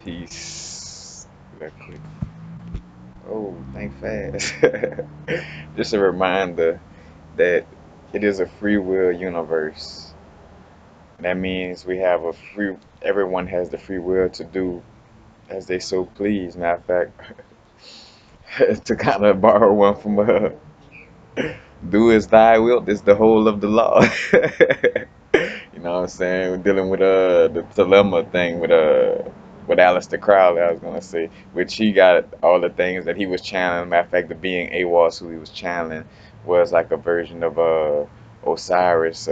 Peace. Real quick. Oh, think fast. Just a reminder that it is a free will universe. That means we have a free, everyone has the free will to do as they so please. Matter of fact, to kind of borrow one from do as thy wilt is the whole of the law. You know what I'm saying? We're dealing with the dilemma thing with Aleister Crowley, I was gonna say, which he got all the things that he was channeling. Matter of fact, the being AWAS who he was channeling was like a version of Osiris.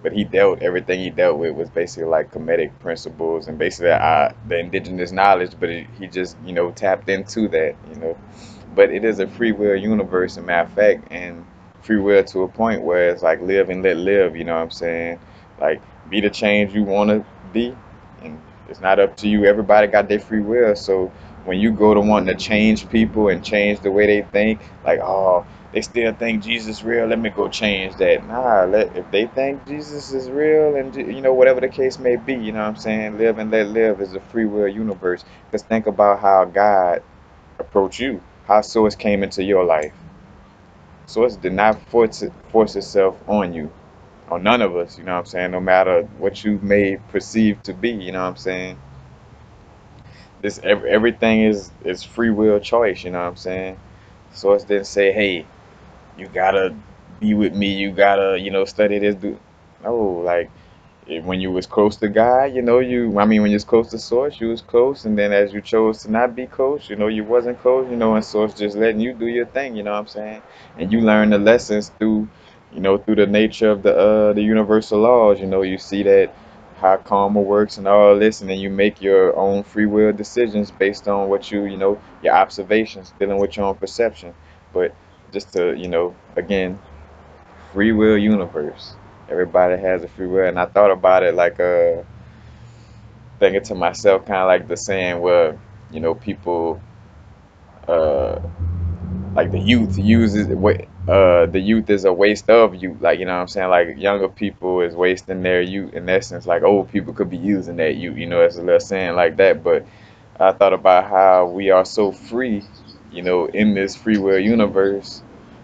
But he dealt everything he dealt with was basically like comedic principles and basically the indigenous knowledge. But he just tapped into that. But it is a free will universe, a matter of fact, and free will to a point where it's like live and let live, you know what I'm saying? Like be the change you want to be, and it's not up to you. Everybody got their free will, so when you go to wanting to change people and change the way they think, like, oh, they still think Jesus real, let me go change that. Nah, if they think Jesus is real and whatever the case may be, you know what I'm saying? Live and let live is a free will universe. Because think about how God approach you, how source came into your life. Source did not force itself on you, on none of us, you know what I'm saying? No matter what you may perceive to be, you know what I'm saying? Everything is free will choice, you know what I'm saying? Source didn't say, hey, you gotta be with me, you gotta, study this, do. No, like when you was close to God, when you was close to Source, you was close, and then as you chose to not be close, you wasn't close, and Source just letting you do your thing, you know what I'm saying? And you learn the lessons through the nature of the universal laws, you see that how karma works and all this, and then you make your own free will decisions based on what your observations, dealing with your own perception. But just to, again, free will universe. Everybody has a free will, and I thought about it like thinking to myself, kind of like the saying where people uh like the youth uses the youth is a waste of youth, like what I'm saying, like younger people is wasting their youth in essence, like old people could be using that youth, it's a little saying like that. But I thought about how we are so free, in this free will universe,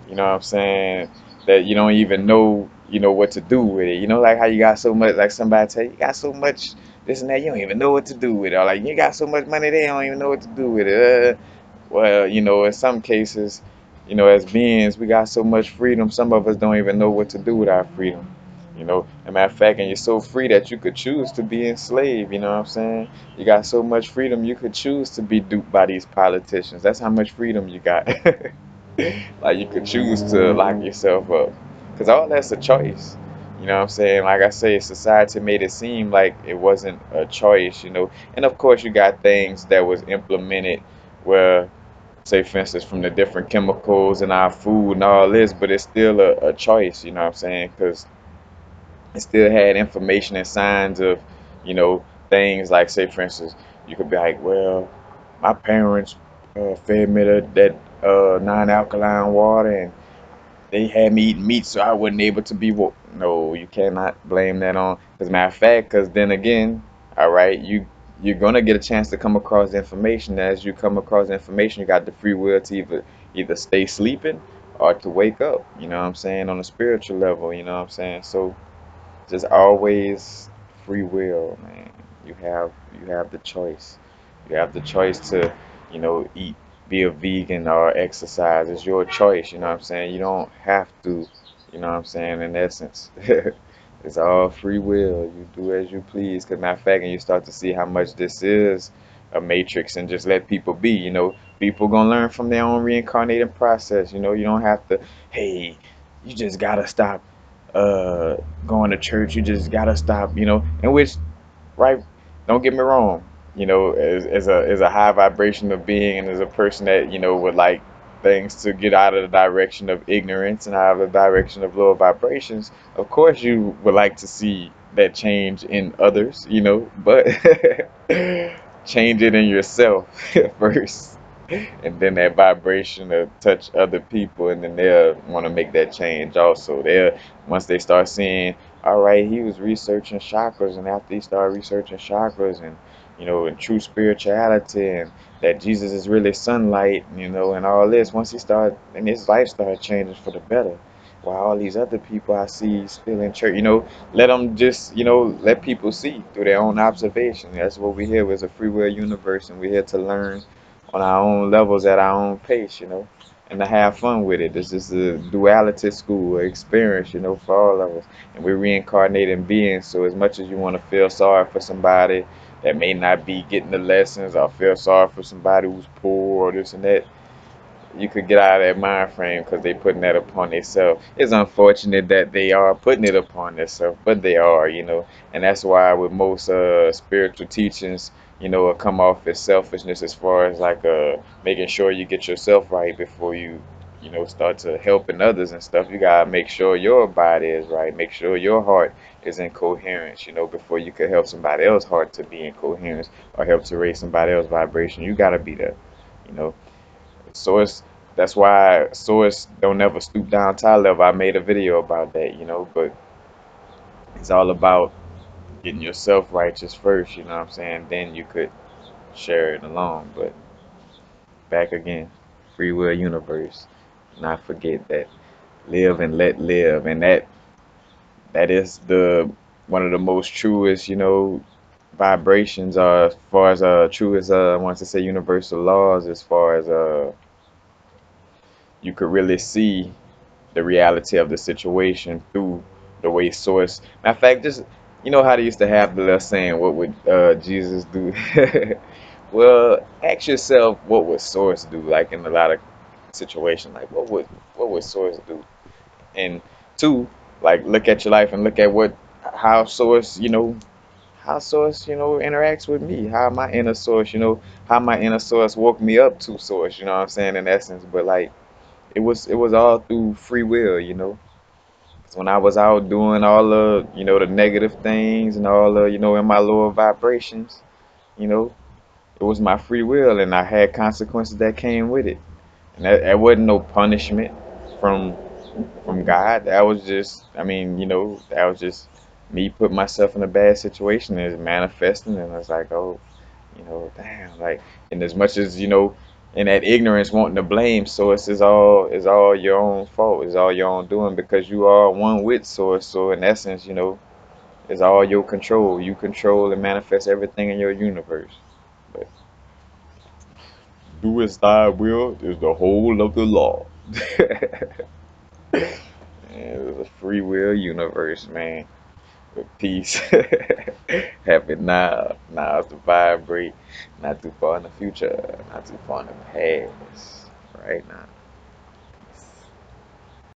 what I'm saying, that you don't even know, what to do with it. Like how you got so much, like somebody tell you, you got so much this and that, you don't even know what to do with it. Or like you got so much money, they don't even know what to do with it. Well, in some cases, as beings, we got so much freedom, some of us don't even know what to do with our freedom. As a matter of fact, and you're so free that you could choose to be enslaved, you know what I'm saying? You got so much freedom, you could choose to be duped by these politicians. That's how much freedom you got. Like you could choose to lock yourself up. Because all that's a choice. You know what I'm saying? Like I say, society made it seem like it wasn't a choice. And of course you got things that was implemented where, say for instance, from the different chemicals in our food and all this, but it's still a choice, you know what I'm saying? Because it still had information and signs of, things like, say, for instance, you could be like, well, my parents fed me that non-alkaline water, and they had me eating meat, so I wasn't able to be. No, you cannot blame that on. As a matter of fact, because then again, all right, you're gonna get a chance to come across information. As you come across information, you got the free will to either stay sleeping or to wake up. You know what I'm saying, on a spiritual level. You know what I'm saying. So just always free will, man. You have the choice. You have the choice to, eat, be a vegan or exercise. It's your choice, you know what I'm saying? You don't have to, you know what I'm saying, in essence. It's all free will. You do as you please. Cause matter of fact, and you start to see how much this is a matrix, and just let people be, people gonna learn from their own reincarnating process. You don't have to, hey, you just gotta stop uh going to church, you just gotta stop, in which, right, don't get me wrong, as a high vibration of being, and as a person that would like things to get out of the direction of ignorance and out of the direction of lower vibrations. Of course you would like to see that change in others, but change it in yourself first, and then that vibration will touch other people, and then they'll want to make that change also. They'll, once they start seeing, all right, he was researching chakras, and after he started researching chakras, and and true spirituality, and that Jesus is really sunlight, and all this. Once he started, and his life started changing for the better. While all these other people I see still in church, let them just, let people see through their own observation. That's what we're here with, a free will universe, and we're here to learn on our own levels at our own pace, and to have fun with it. This is a duality school experience, for all of us. And we're reincarnating beings, so as much as you want to feel sorry for somebody that may not be getting the lessons, or feel sorry for somebody who's poor or this and that, you could get out of that mind frame because they putting that upon themselves. It's unfortunate that they are putting it upon themselves, but they are, and that's why with most spiritual teachings, will come off as selfishness as far as like making sure you get yourself right before you, start to helping others and stuff. You gotta make sure your body is right, make sure your heart is in coherence, before you could help somebody else's heart to be in coherence or help to raise somebody else's vibration. You gotta be there, you know. Source, that's why Source don't never stoop down to our level. I made a video about that, but it's all about getting yourself righteous first, you know what I'm saying? Then you could share it along. But back again, free will universe. Not forget that live and let live. And that is the one of the most truest, vibrations as far as truest I want to say universal laws as far as you could really see the reality of the situation through the way source. Matter of fact, just how they used to have the little saying, "What would Jesus do?" Well, ask yourself, what would source do? Like in a lot of situations, like what would source do? And two, like look at your life and look at how source, how source, interacts with me. How my inner source, how my inner source woke me up to source. You know what I'm saying in essence, but like it was all through free will. 'Cause when I was out doing all the, the negative things and all the, in my lower vibrations, you know, it was my free will and I had consequences that came with it. And that wasn't no punishment from from God. That was just, I mean, that was just me putting myself in a bad situation and it's manifesting and I was like, oh, damn, like, and as much as, in that ignorance wanting to blame source is all your own fault, it's all your own doing because you are one with source. So in essence, it's all your control. You control and manifest everything in your universe. But do as thy will is the whole of the law. It's a free will universe, man. With peace. Happy now. Now to vibrate. Not too far in the future. Not too far in the past. Right now.